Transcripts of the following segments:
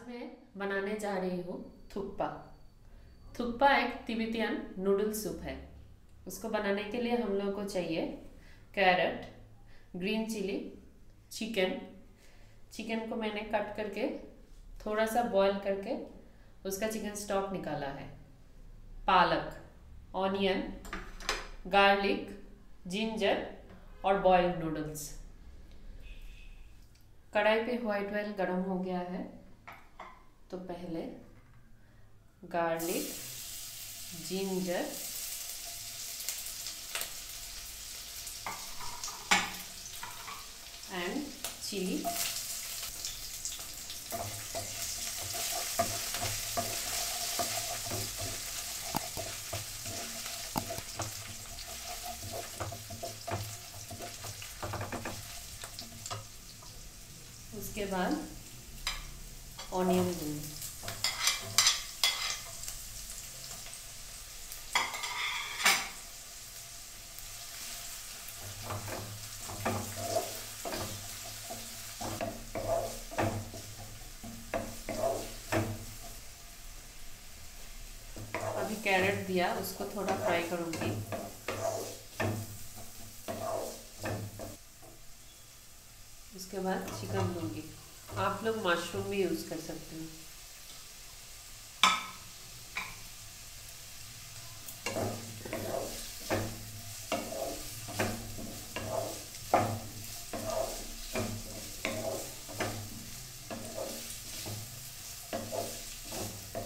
मैं बनाने जा रही हूँ थुक्पा। थुक्पा एक तिब्बतियन नूडल सूप है। उसको बनाने के लिए हम लोगों को चाहिए carrot, green chilli, chicken. Chicken को मैंने कट करके थोड़ा सा बॉईल करके उसका चिकन स्टॉक निकाला है। पालक, ऑनियन, गार्लिक, जिंजर और बॉइल्ड नूडल्स। कढ़ाई पे व्हाइट ऑयल गरम हो गया है तो पहले गार्लिक, जिंजर, एंड चिली उसके बाद ऑनियन दूंगी। अभी कैरेट दिया, उसको थोड़ा फ्राई करूंगी। उसके बाद चिकन दूंगी। आप लोग मशरूम भी यूज़ कर सकते हो।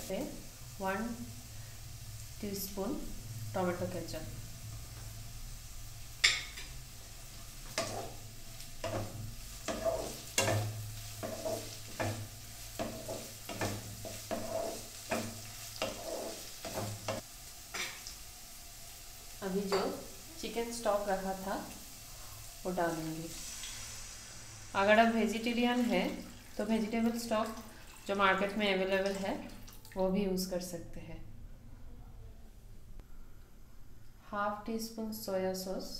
फिर 1 टीस्पून टोमेटो केचप, अभी जो चिकन स्टॉक रखा था वो डालूंगी। अगर आप वेजिटेरियन हैं तो वेजिटेबल स्टॉक जो मार्केट में अवेलेबल है वो भी यूज़ कर सकते हैं। Half tea spoon soya sauce,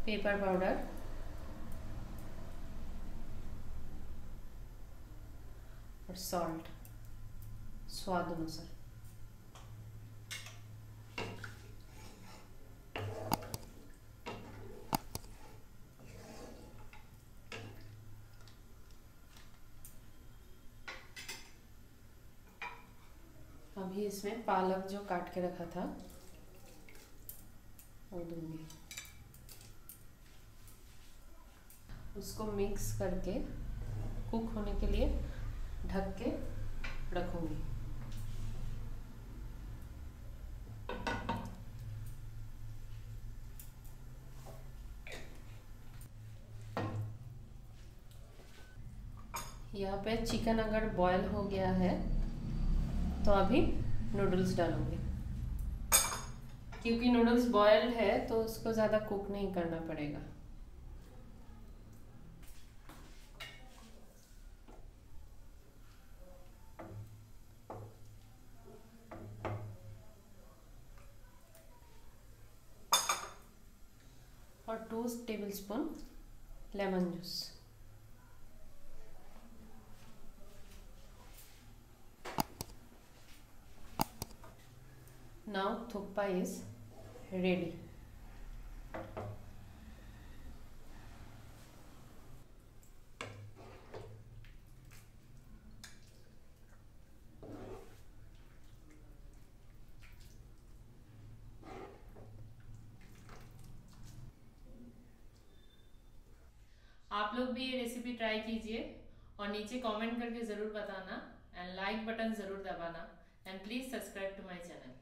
pepper powder और सॉल्ट स्वाद अनुसार। अभी इसमें पालक जो काट के रखा था वो दूंगी। उसको मिक्स करके कुक होने के लिए ढक के रखूंगी। यहाँ पे चिकन अगर बॉयल हो गया है तो अभी नूडल्स डालूंगी। क्योंकि नूडल्स बॉयल है तो उसको ज़्यादा कुक नहीं करना पड़ेगा। और 2 tablespoon lemon juice. Now thukpa is ready. आप लोग भी ये रेसिपी ट्राई कीजिए और नीचे कमेंट करके ज़रूर बताना एंड लाइक बटन ज़रूर दबाना and please subscribe to my channel.